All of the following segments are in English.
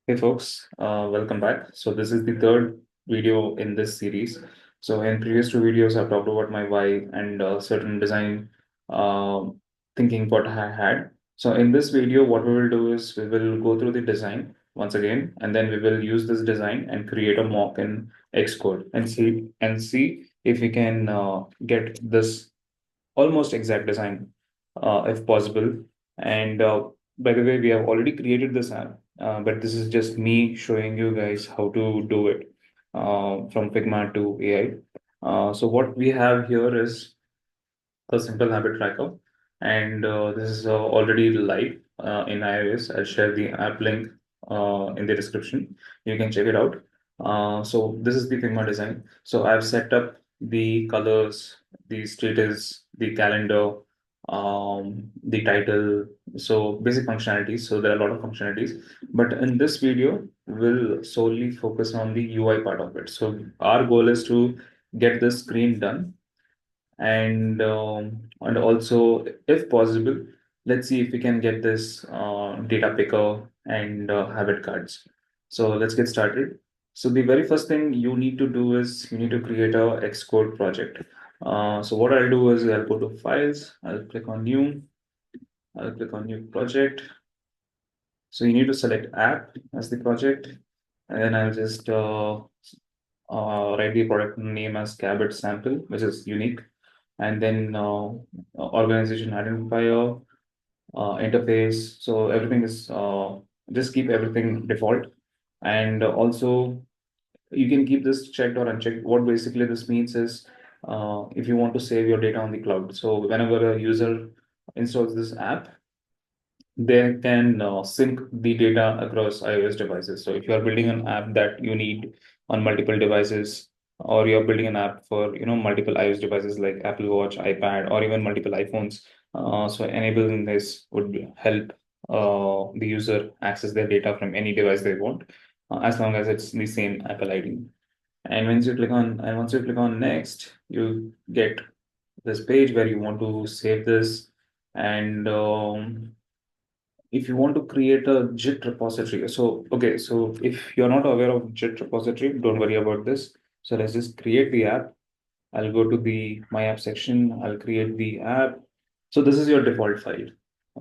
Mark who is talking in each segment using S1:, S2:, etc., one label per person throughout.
S1: Hey folks, welcome back. So this is the third video in this series. So in previous two videos, I've talked about my why and certain design uh, thinking what I had. So in this video, what we will do is we will go through the design once again, and then we will use this design and create a mock in Xcode and see if we can get this almost exact design if possible. And by the way, we have already created this app, but this is just me showing you guys how to do it from Figma to AI. So what we have here is a simple habit tracker, and this is already live in iOS. I'll share the app link in the description. You can check it out. So this is the Figma design. So I've set up the colors, the status, the calendar, the title. So basic functionalities. So there are a lot of functionalities, but in this video, we'll solely focus on the UI part of it. So our goal is to get this screen done, and also if possible, let's see if we can get this data picker and habit cards. So let's get started. So the very first thing you need to do is you need to create a Xcode project. So what I'll do is I'll go to files, I'll click on new, I'll click on new project. So you need to select app as the project, and then I'll just write the product name as Cabot sample, which is unique, and then organization identifier, interface. So everything is just keep everything default, and also you can keep this checked or unchecked. What basically this means is if you want to save your data on the cloud. So whenever a user installs this app, they can sync the data across iOS devices. So if you are building an app that you need on multiple devices, or you're building an app for multiple iOS devices like Apple Watch, iPad, or even multiple iPhones, so enabling this would help the user access their data from any device they want, as long as it's the same Apple ID. Once you click on next, you get this page where you want to save this, and if you want to create a Git repository. So, okay, so if you're not aware of Git repository, don't worry about this. So let's just create the app. I'll go to the My App section. I'll create the app. So this is your default file,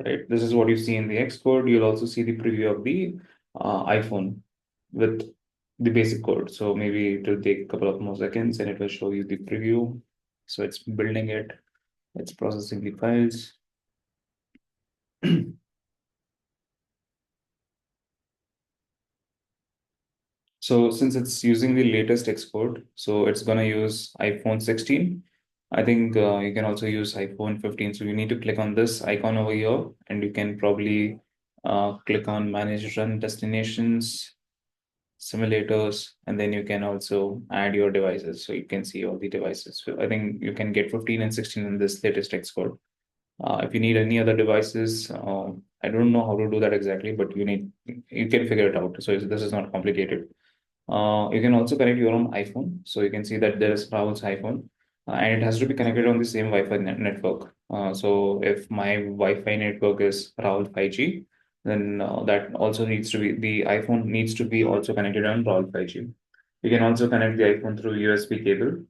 S1: right? This is what you see in the Xcode. You'll also see the preview of the iPhone with the basic code. So maybe it will take a couple of more seconds and it will show you the preview. So it's building it. It's processing the files. So since it's using the latest Xcode, so it's gonna use iPhone 16. I think you can also use iPhone 15. So you need to click on this icon over here, and you can probably click on Manage Run Destinations, Simulators, and then you can also add your devices. So you can see all the devices. So I think you can get 15 and 16 in this latest Xcode. If you need any other devices, I don't know how to do that exactly, but you can figure it out. So this is not complicated. You can also connect your own iPhone. So you can see that there is Rahul's iPhone, and it has to be connected on the same Wi-Fi network. So if my Wi-Fi network is Rahul 5G, then that also needs to be the iPhone needs to be also connected on Rahul 5G. You can also connect the iPhone through USB cable.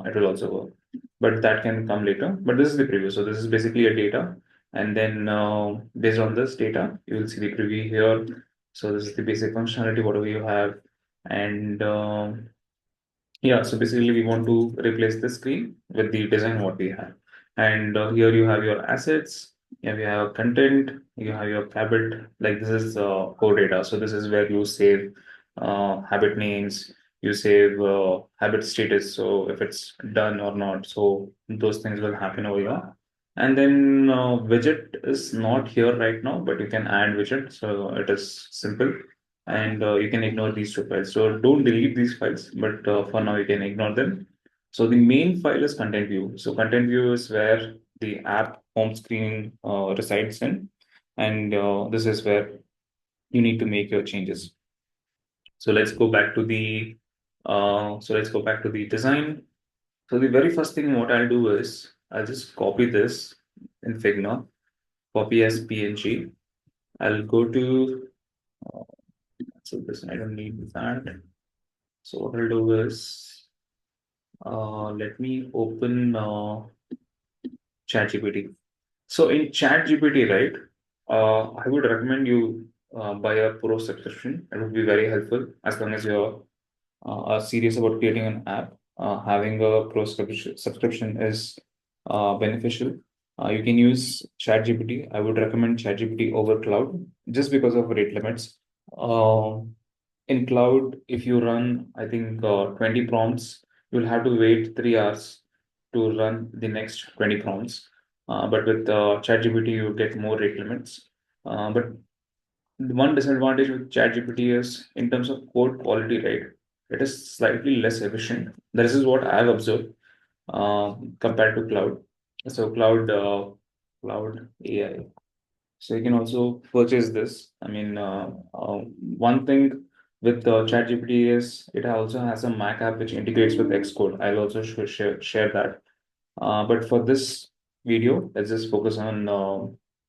S1: It will also work, but that can come later. But this is the preview. So this is basically a data, and then based on this data, you will see the preview here. So this is the basic functionality, whatever you have, and yeah, so basically we want to replace the screen with the design what we have. And here you have your assets, here you have content, you have your habit, like this is core data. So this is where you save habit names, you save habit status. So if it's done or not, so those things will happen over here. And then widget is not here right now, but you can add widget. So it is simple, and you can ignore these two files. So don't delete these files, but for now you can ignore them. So the main file is content view. So content view is where the app home screen resides in, and this is where you need to make your changes. So let's go back to the design. So the very first thing what I'll do is I'll just copy this in Figma, copy as PNG. I'll go to So this I don't need that. So what I'll do is let me open ChatGPT. So in ChatGPT, right, I would recommend you buy a pro subscription. It would be very helpful as long as you're are serious about creating an app. Having a pro subscription is beneficial. You can use ChatGPT. I would recommend ChatGPT over Cloud just because of rate limits. Uh, in Cloud, if you run, I think 20 prompts, you'll have to wait 3 hours to run the next 20 prompts. But with ChatGPT, you get more rate limits. But the one disadvantage with ChatGPT is in terms of code quality, right? It is slightly less efficient. This is what I've observed compared to Cloud. So Cloud AI. So you can also purchase this. I mean, one thing with ChatGPT is it also has a Mac app which integrates with Xcode. I'll also share that. But for this video, let's just focus on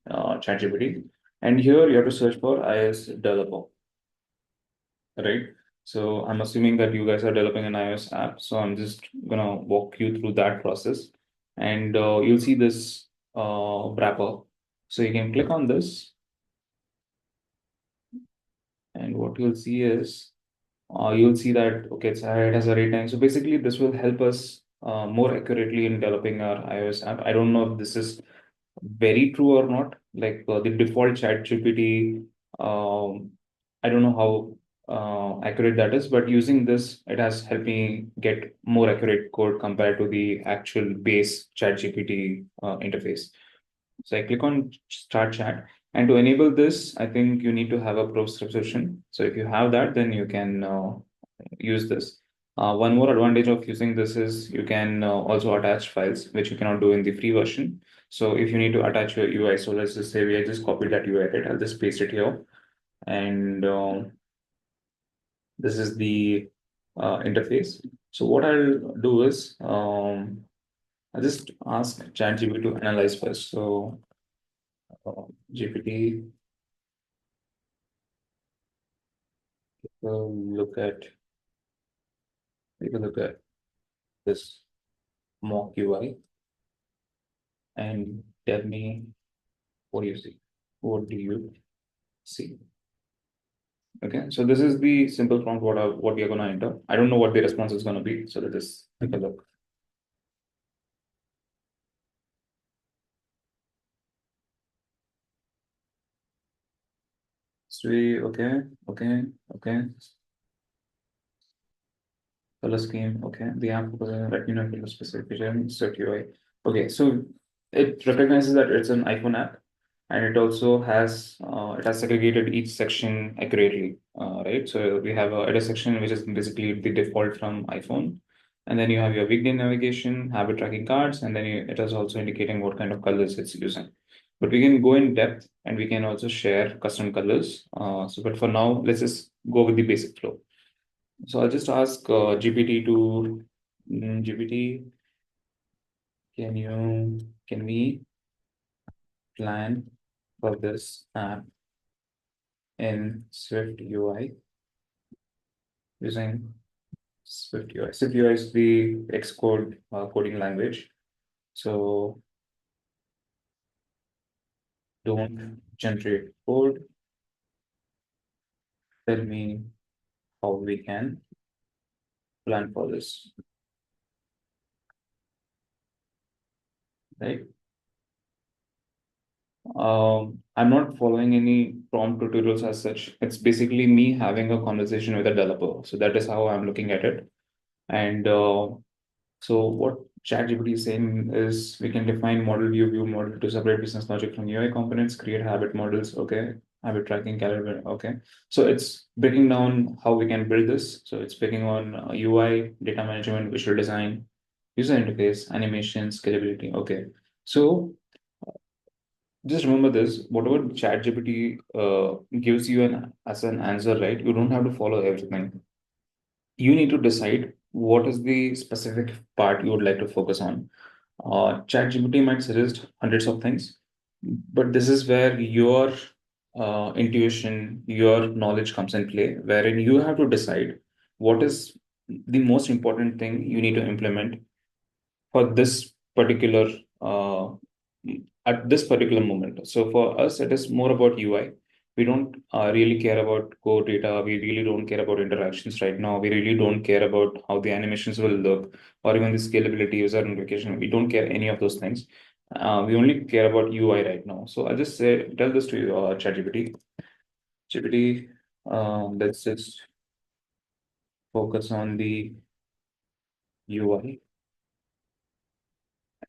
S1: ChatGPT. And here you have to search for iOS developer, right? So I'm assuming that you guys are developing an iOS app. So I'm just gonna walk you through that process, and you'll see this wrapper. So you can click on this, and what you'll see is you'll see that okay, it has a rate time. So basically, this will help us more accurately in developing our iOS app. I don't know if this is very true or not. Like the default chat GPT, I don't know how accurate that is, but using this, it has helped me get more accurate code compared to the actual base chat GPT interface. So I click on start chat. And to enable this, I think you need to have a pro subscription. So if you have that, then you can use this. One more advantage of using this is you can also attach files, which you cannot do in the free version. So if you need to attach your UI, so let's just say I just copied that UI, right? I'll just paste it here. And this is the interface. So what I'll do is I'll just ask ChatGPT to analyze first. So GPT, look at, take a look at this mock UI and tell me what do you see? What do you see? Okay, so this is the simple prompt what we are going to enter. I don't know what the response is going to be, so let us take a look. Three, okay, okay, okay. Color scheme, okay. The app, let me know if you have specific feature, set UI. Okay, so it recognizes that it's an iPhone app, and it has segregated each section accurately, right? So we have a edit section which is basically the default from iPhone, and then you have your weekday navigation, habit tracking cards, and then it is also indicating what kind of colors it's using. But we can go in depth and we can also share custom colors. But for now, let's just go with the basic flow. So I'll just ask GPT to GPT, can we plan for this app in Swift UI using Swift UI? Swift UI is the Xcode coding language. So don't generate code. Tell me how we can plan for this, right? I'm not following any prompt tutorials as such. It's basically me having a conversation with a developer. So that is how I'm looking at it. And so what ChatGPT is saying is we can define model view model to separate business logic from UI components, create habit models, okay, habit tracking, calibrate, okay. So it's breaking down how we can build this. So it's breaking on UI, data management, visual design, user interface, animation, scalability, okay. So just remember this, whatever ChatGPT gives you as an answer, right? You don't have to follow everything. You need to decide what is the specific part you would like to focus on. ChatGPT might suggest hundreds of things, but this is where your intuition, your knowledge comes in play, wherein you have to decide what is the most important thing you need to implement for this particular uh, at this particular moment. So for us, it is more about UI. We don't really care about core data. We really don't care about interactions right now. We really don't care about how the animations will look or even the scalability, user notification. We don't care any of those things. We only care about UI right now. So I'll just say, tell this to ChatGPT. GPT, let's just focus on the UI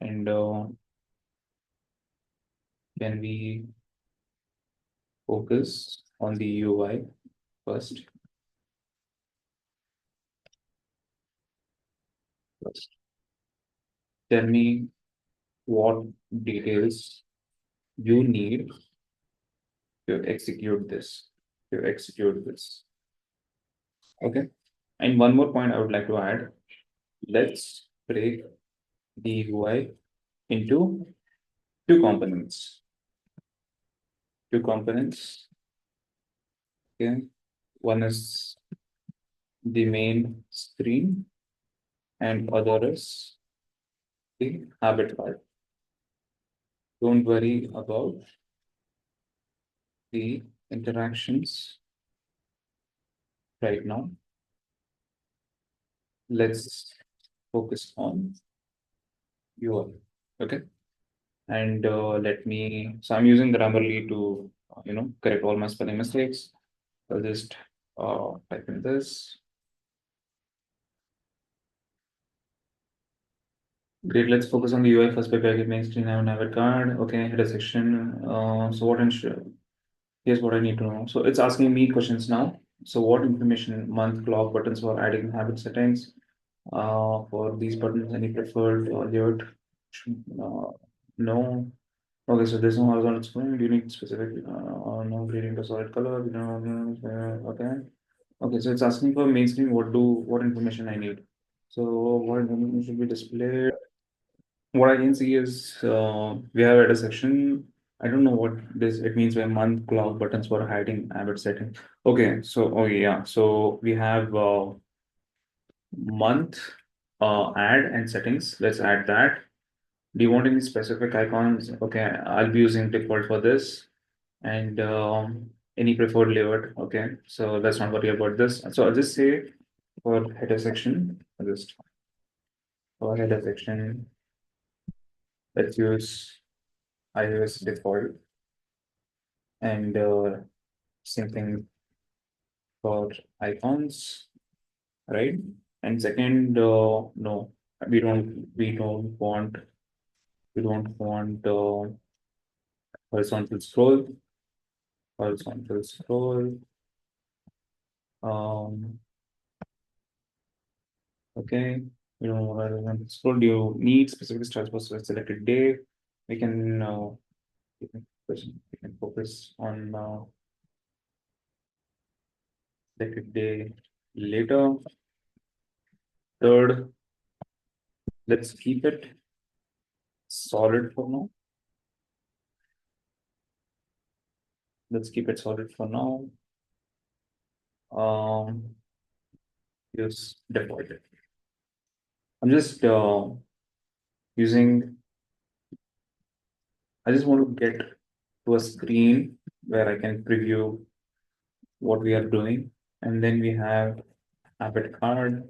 S1: and can we focus on the UI first? First, tell me what details you need to execute this. To execute this. Okay. And one more point I would like to add. Let's break the UI into two components. Two components. Okay. One is the main screen and other is the habit card. Don't worry about the interactions right now. Let's focus on UI. Okay. And let me, so I'm using Grammarly to, correct all my spelling mistakes. I'll just type in this. Great, let's focus on the UI first by package main screen. I have an avid card. Okay, header section. So what here's what I need to know. So it's asking me questions now. So what information, month, clock, buttons for adding habit settings? For these buttons, any preferred layout? Uh, no. Okay, so there's no horizontal screen. Do you need specific no gradient to solid color? Okay. Okay, so it's asking for main screen. What information I need? So what information should be displayed? What I can see is we have at a section. I don't know what this it means by month, clock, buttons for hiding habit setting. Okay, so oh yeah, so we have month add and settings. Let's add that. Do you want any specific icons? Okay, I'll be using default for this and any preferred layout. Okay, so let's not worry about this. So I'll just say for header section, I'll just for header section, let's use iOS default and same thing for icons, right? And second, no, we don't want horizontal scroll, horizontal scroll. Um, okay, we don't want horizontal scroll. Do you need specific styles for selected day? We can we can focus on selected day later. Third, let's keep it solid for now. Let's keep it solid for now. Use default. I'm just using, I just want to get to a screen where I can preview what we are doing. And then we have habit card.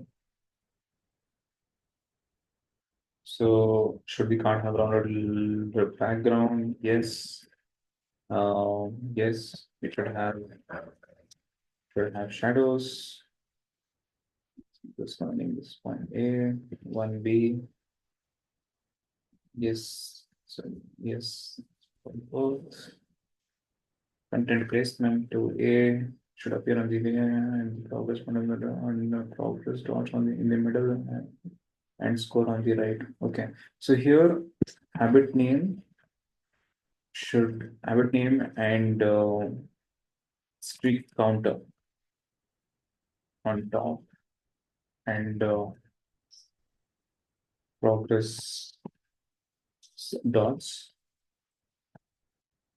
S1: So should the card have rounded background? Yes. Yes, it should have shadows. This one name this one A, one B. Yes. So yes, for both. Content placement to A should appear on the and progress on the progress dots on the in the middle and score on the right. Okay. So here habit name and streak counter on top and progress dots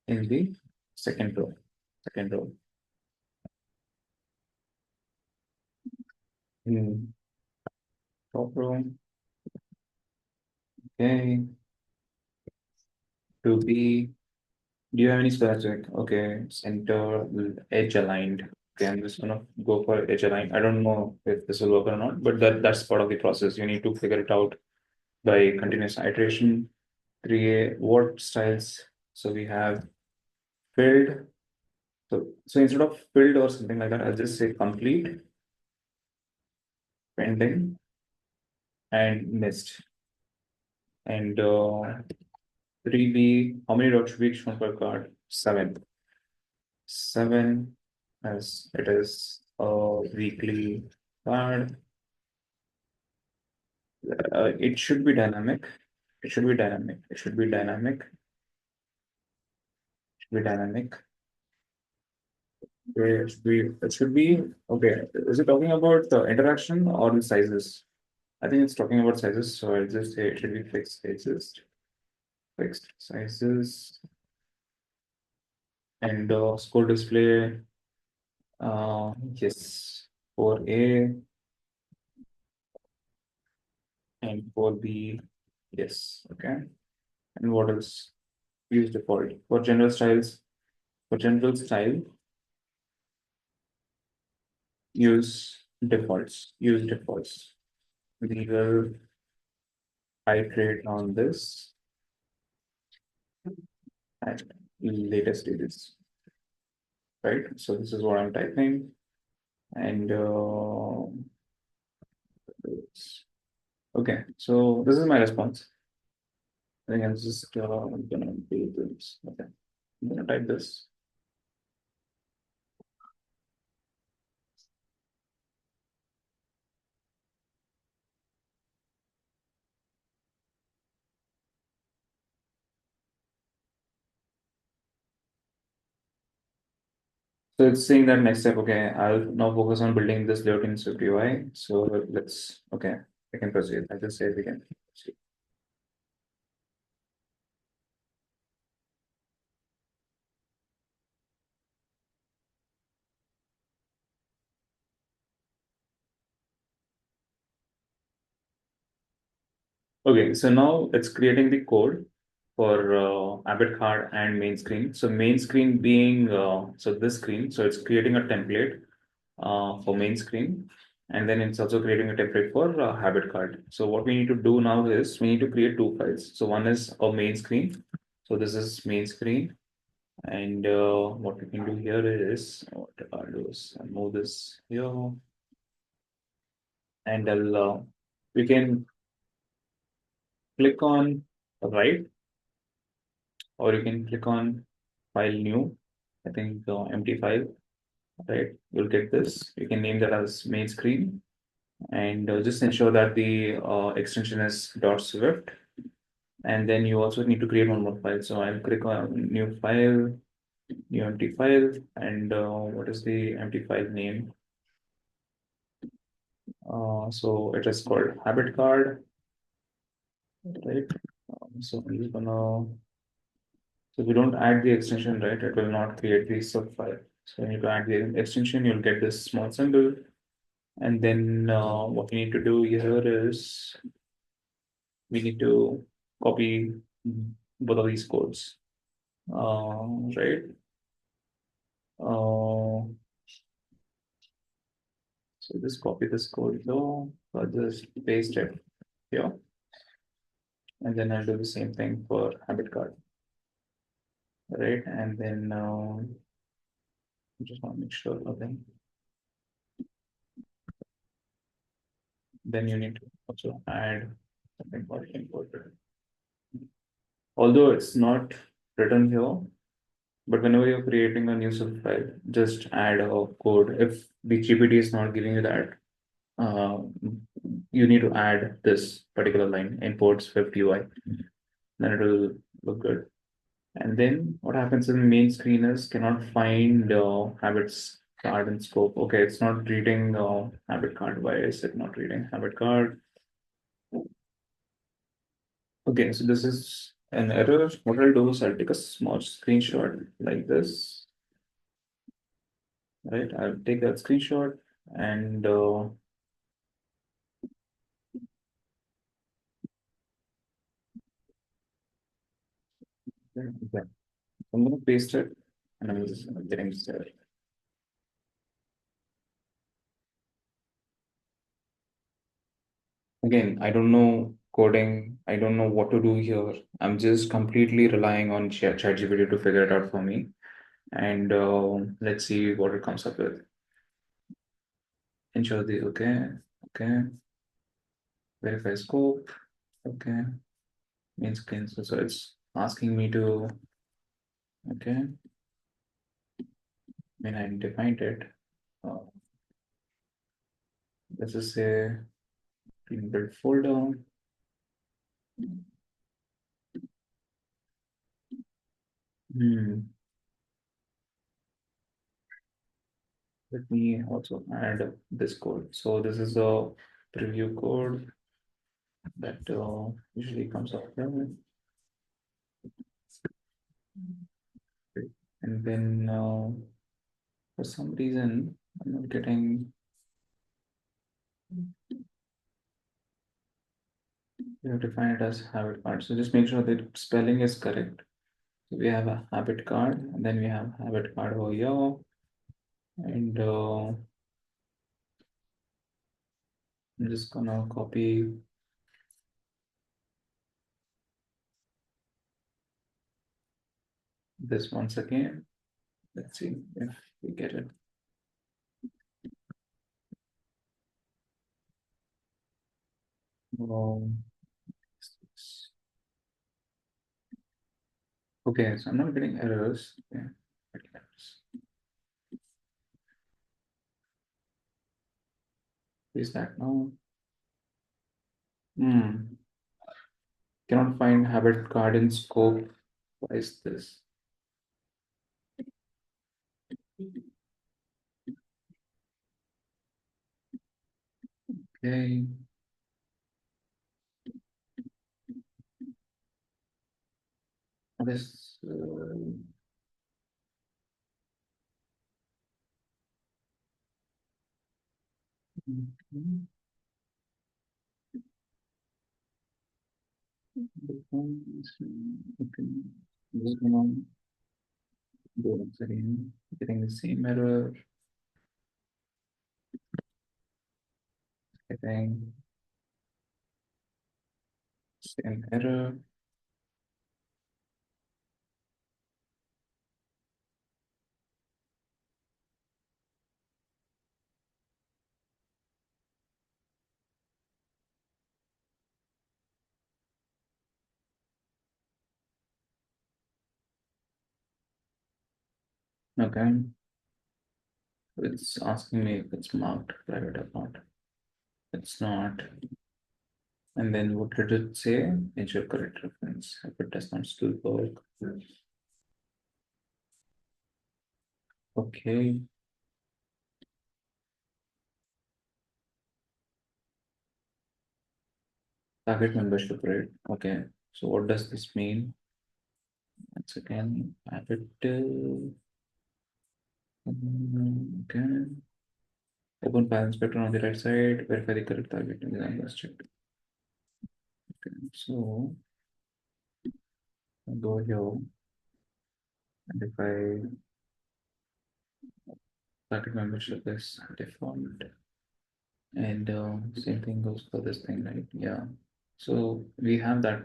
S1: in the second row. second row. Hmm. Top row. Okay. To be. Do you have any specific? Okay, center edge aligned. Okay, I'm just gonna go for edge aligned. I don't know if this will work or not, but that's part of the process. You need to figure it out by continuous iteration. 3A, what styles? So we have filled. So instead of filled or something like that, I'll just say complete, pending, and missed. And 3B, how many dots should be shown per card? 7. 7, as it is a weekly card. It should be dynamic. It should be dynamic. It should be dynamic. It should be dynamic. It should be okay. Is it talking about the interaction or the sizes? I think it's talking about sizes, so I'll just say it should be fixed sizes. Fixed sizes and score display. Yes, 4A and 4B. Yes, okay. And what else? Use default for general styles. For general style, use defaults. Use defaults. We will iterate on this at later stages, right? So this is what I'm typing, and okay. So this is my response. I think I'm just gonna do this. Okay, I'm gonna type this. So it's saying that next step, okay, I'll now focus on building this layout in Swift UI. So let's, okay, I can proceed. I just say we can proceed. Okay, so now it's creating the code for Abbott card and main screen. So main screen being, so this screen, so it's creating a template for main screen. And then it's also creating a template for habit card. So what we need to do now is we need to create two files. So one is a main screen. So this is main screen. And what we can do here is, what I'll do is I'll move this here and we can click on write, or you can click on file new. I think empty file, right? You'll get this. You can name that as main screen and just ensure that the extension is .swift. And then you also need to create one more file. So I'll click on new file, new empty file, and what is the empty file name? So it is called habit card, right? So I'm just gonna, so if you don't add the extension, right, it will not create the sub file. So when you add the extension, you'll get this small symbol. And then what we need to do here is we need to copy both of these codes, right? Uh, so just copy this code here, I'll just paste it here, and then I'll do the same thing for habit card, right? And then just want to make sure, okay. Then you need to also add something called imported. Although it's not written here, but whenever you're creating a new sub file, just add a code. If the GPT is not giving you that, uh, you need to add this particular line, import Swift UI, then it will look good. And then what happens in the main screen is cannot find habits card and scope. Okay, it's not reading habit card. Why is it not reading habit card? Okay, so this is an error. What I'll do is I'll take a small screenshot like this. right? I'll take that screenshot and yeah, I'm gonna paste it and I'm just getting started. Again, I don't know coding. I don't know what to do here. I'm just completely relying on ChatGPT to figure it out for me. And let's see what it comes up with. Ensure the okay, okay, verify scope, okay, means cancel. So it's asking me to okay. I mean, I defined it. Uh, let's just say clean build folder. Hmm. Let me also add this code. So this is a preview code that usually comes up here. And then for some reason, I'm not getting, you have defined it as habit card. So just make sure that spelling is correct. So we have a habit card, and then we have habit card over here. And I'm just gonna copy this once again. Let's see if we get it. Um, okay, so I'm not getting errors. Okay. Is that now? Hmm. Cannot find habit card in scope. Why is this? Okay. This mhm. Okay. Just gonna go once again. Getting the same error. Getting same error. Okay. It's asking me if it's marked private or not. It's not. And then what did it say? Ensure correct reference. If it does not still work. Okay. Target membership rate. Okay. So what does this mean? Once again, add it. Okay. Open file inspector on the right side. Verify the correct target design was checked. Okay. So I'll go here and if I target membership is default and same thing goes for this thing, right? Yeah. So we have that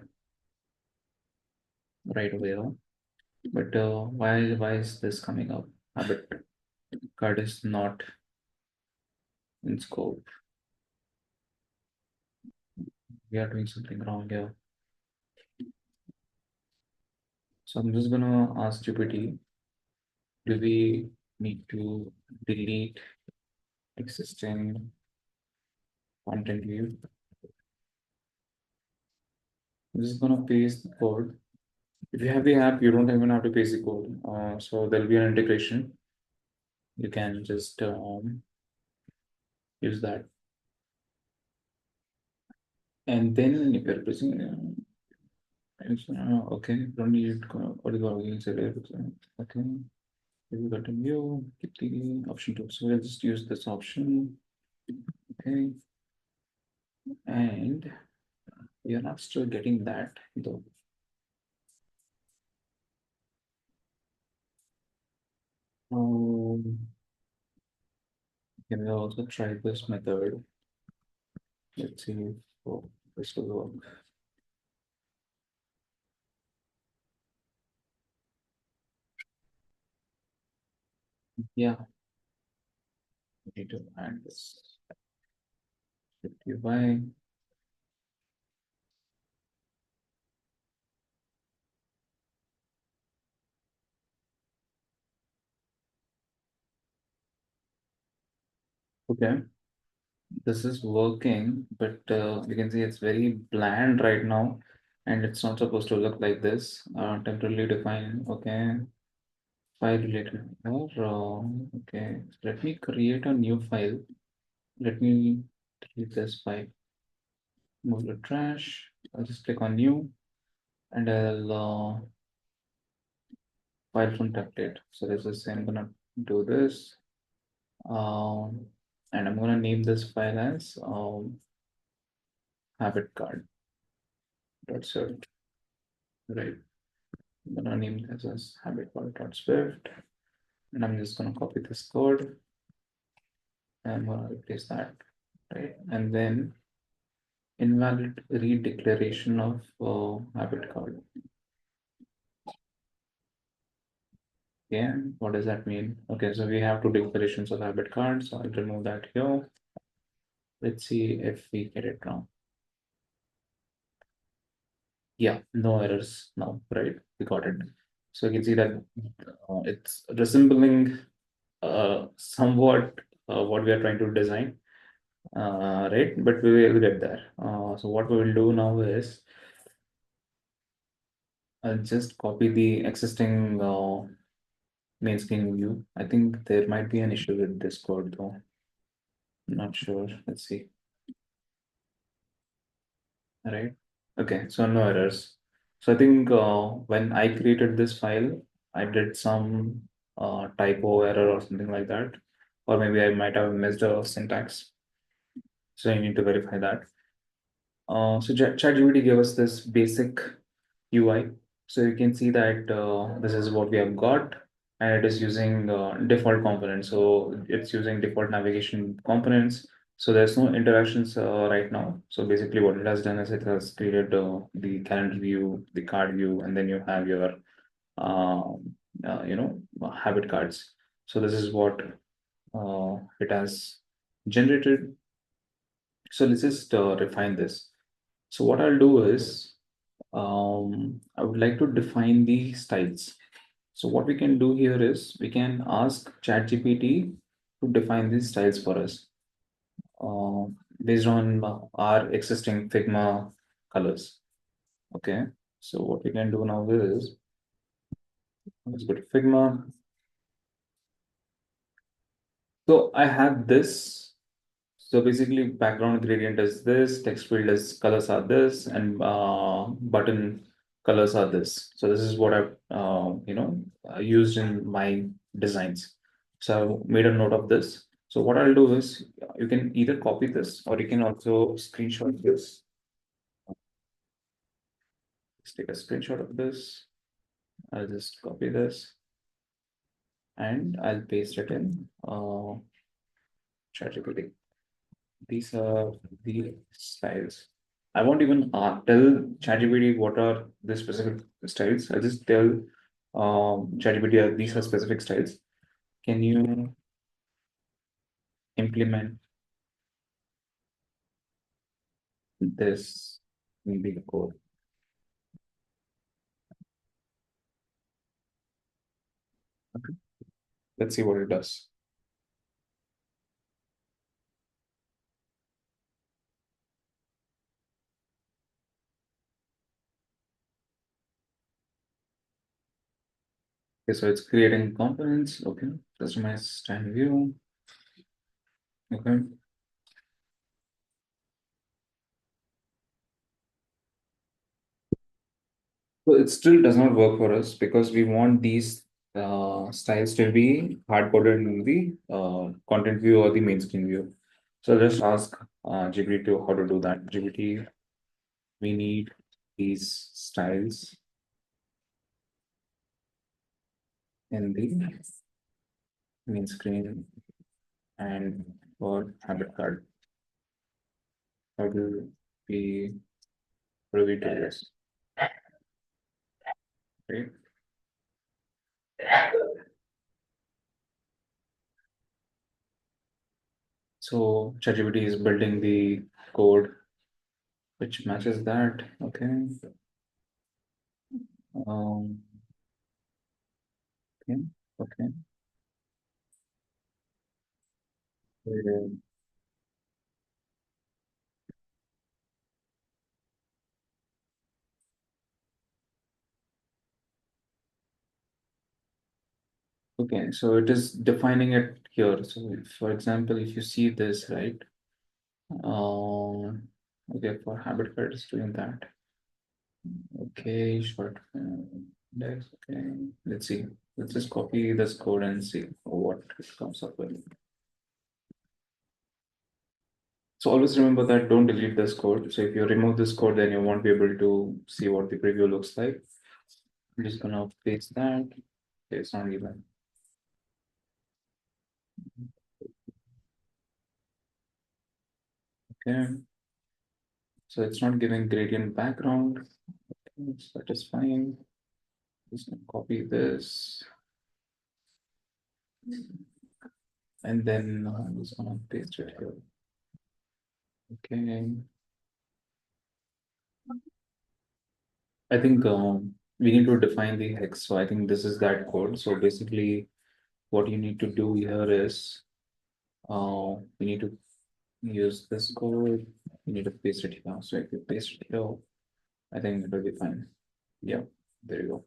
S1: right away. But why is this coming up? Habit card is not in scope. We are doing something wrong here. So I'm just gonna ask GPT, do we need to delete existing content view? I'm just gonna paste the code. If you have the app, you don't even have to paste the code. So there'll be an integration. You can just use that. And then if you're pressing, okay, don't need what is the okay. We will continue, keep the option two. So we'll just use this option. Okay. And we are not still getting that though. Can we also try this method? Let's see if this will work. Yeah, we need to add this 50y. Okay, this is working, but you can see it's very bland right now, and it's not supposed to look like this. Temporarily define. Okay, file related or okay. Let me create a new file. Let me delete this file. Move to trash. I'll just click on new, and I'll file from template. So this is I'm gonna do this, and I'm gonna name this file as habit card. That's it. Right. I'm gonna name this as habit card dot swift, and I'm just gonna copy this code and I'm gonna replace that. Right, and then invalid redeclaration of habit card. Yeah, what does that mean? Okay, so we have two declarations of habit card, so I'll remove that here. Let's see if we get it wrong. Yeah, no errors now, right? We got it. So you can see that it's resembling somewhat what we are trying to design, right? But we will get there. So what we will do now is I'll just copy the existing main screen view. I think there might be an issue with this code though. Not sure. Let's see. Right. Okay, so no errors. So I think when I created this file, I did some typo error or something like that, or maybe I might have missed a syntax. So you need to verify that. So ChatGPT gave us this basic UI. So you can see that this is what we have got, and it is using default components. So it's using default navigation components. So there's no interactions right now. So basically, what it has done is it has created the calendar view, the card view, and then you have your habit cards. So this is what it has generated. So let's just refine this. So what I'll do is I would like to define the styles. So what we can do here is we can ask ChatGPT to define these styles for us uh, based on our existing Figma colors. Okay. So what we can do now is let's go to Figma. So I have this. So basically, background gradient is this, text field is colors are this, and button colors are this. So this is what I've used in my designs. So I made a note of this. So what I'll do is you can either copy this or you can also screenshot this. Let's take a screenshot of this. I'll just copy this and I'll paste it in ChatGPT. These are the styles. I won't even tell ChatGPT what are the specific styles. I'll just tell ChatGPT these are specific styles. Can you implement this in the code? Okay. Let's see what it does. Okay, so it's creating components. Okay, customize stand view. Okay. So it still does not work for us because we want these styles to be hard coded in the content view or the main screen view. So just ask GPT to how to do that. GPT, we need these styles in the main screen and for habit card. How do we how do we do this? Right. So ChatGPT is building the code which matches that. Okay. Um, okay. Okay. Uh, Okay, so it is defining it here. So, for example, if you see this, right? Okay, for habit card, it's doing that. Okay, short index. Okay, let's see. Let's just copy this code and see what it comes up with. So always remember that don't delete this code. So if you remove this code, then you won't be able to see what the preview looks like. I'm just gonna paste that. Okay, it's not even. Okay, so it's not giving gradient background. Okay, so that is fine. Just gonna copy this and then I'm just gonna paste it here. Okay, I think we need to define the hex. So I think this is that code. So basically, what you need to do here is we need to use this code. You need to paste it here. So if you paste it here, I think it will be fine. Yeah, there you go.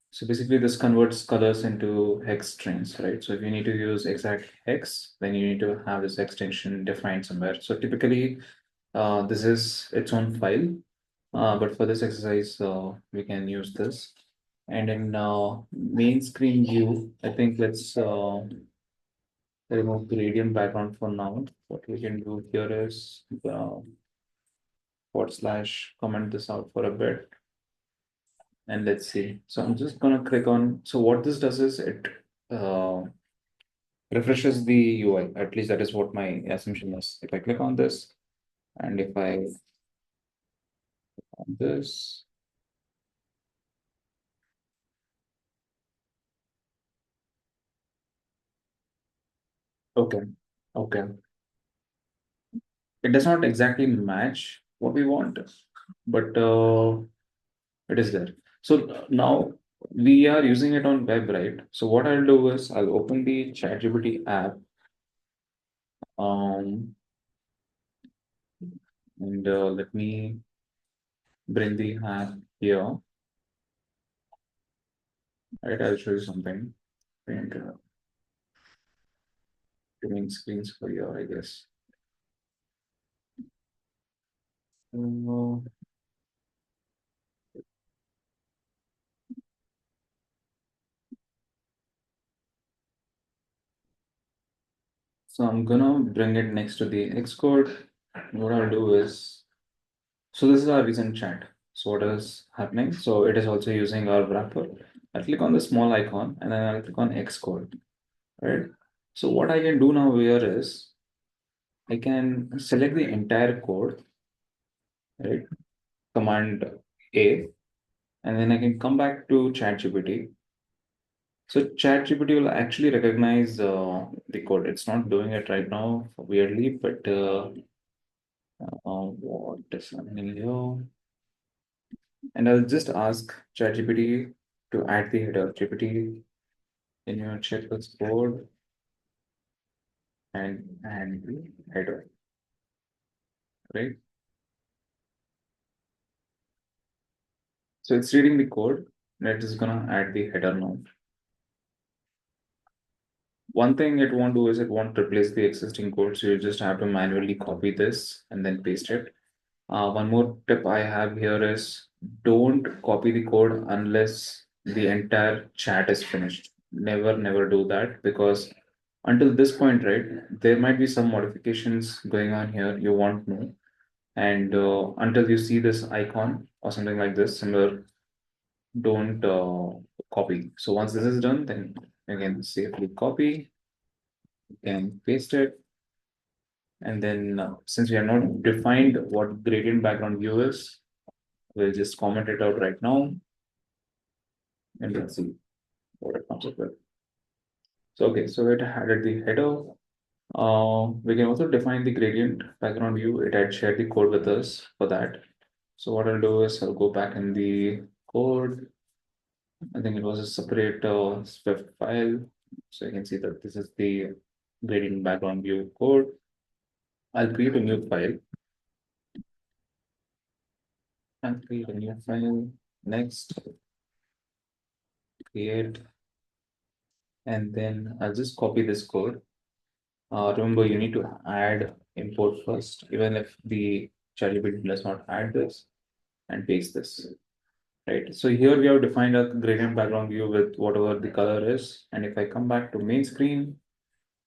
S1: So basically, this converts colors into hex strings, right? So if you need to use exact hex, then you need to have this extension defined somewhere. So typically, this is its own file, but for this exercise, we can use this. And in main screen view, I think let's remove gradient background for now. What we can do here is forward slash comment this out for a bit. And let's see. So I'm just gonna click on. So what this does is it uh, refreshes the UI. At least that is what my assumption is. If I click on this, and if I on this, okay, okay, it does not exactly match what we want, but it is there. So now we are using it on web, right? So what I'll do is I'll open the ChatGPT app, um, and let me bring the app here. Right, I'll show you something. And doing screens for you, I guess. Uh, so I'm gonna bring it next to the Xcode. What I'll do is, so this is our recent chat. So what is happening? So it is also using our wrapper. I'll click on the small icon and then I'll click on Xcode, right? So what I can do now here is I can select the entire code, right? Command A, and then I can come back to ChatGPT. So ChatGPT will actually recognize the code. It's not doing it right now, weirdly, but what is happening here? And I'll just ask ChatGPT to add the header. GPT, in your check this code and add the header, right? So it's reading the code. That is gonna add the header now. One thing it won't do is it won't replace the existing code, so you just have to manually copy this and then paste it. One more tip I have here is don't copy the code unless the entire chat is finished. Never do that, because until this point, right, there might be some modifications going on here you won't know. And until you see this icon or something like this, similar, don't copy. So once this is done, then again, safely copy, and paste it. And then since we have not defined what gradient background view is, we'll just comment it out right now, and let's see what it comes up with. So, okay, so it added the header. We can also define the gradient background view. It had shared the code with us for that. So what I'll do is I'll go back in the code. I think it was a separate Swift file. So you can see that this is the gradient background view code. I'll create a new file. And create a new file. Next, create, and then I'll just copy this code. Remember, you need to add import first, even if the ChatGPT does not add this, and paste this. Right. So here we have defined a gradient background view with whatever the color is. And if I come back to main screen,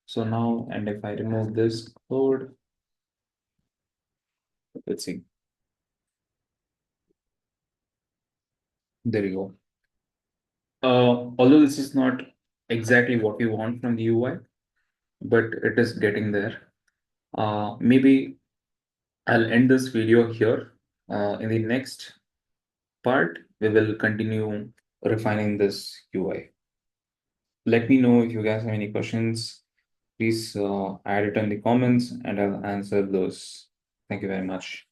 S1: so now, and if I remove this code, let's see, there you go. Although this is not exactly what we want from the UI, but it is getting there. Maybe I'll end this video here. In the next part, we will continue refining this UI. Let me know if you guys have any questions. Please add it in the comments and I'll answer those. Thank you very much.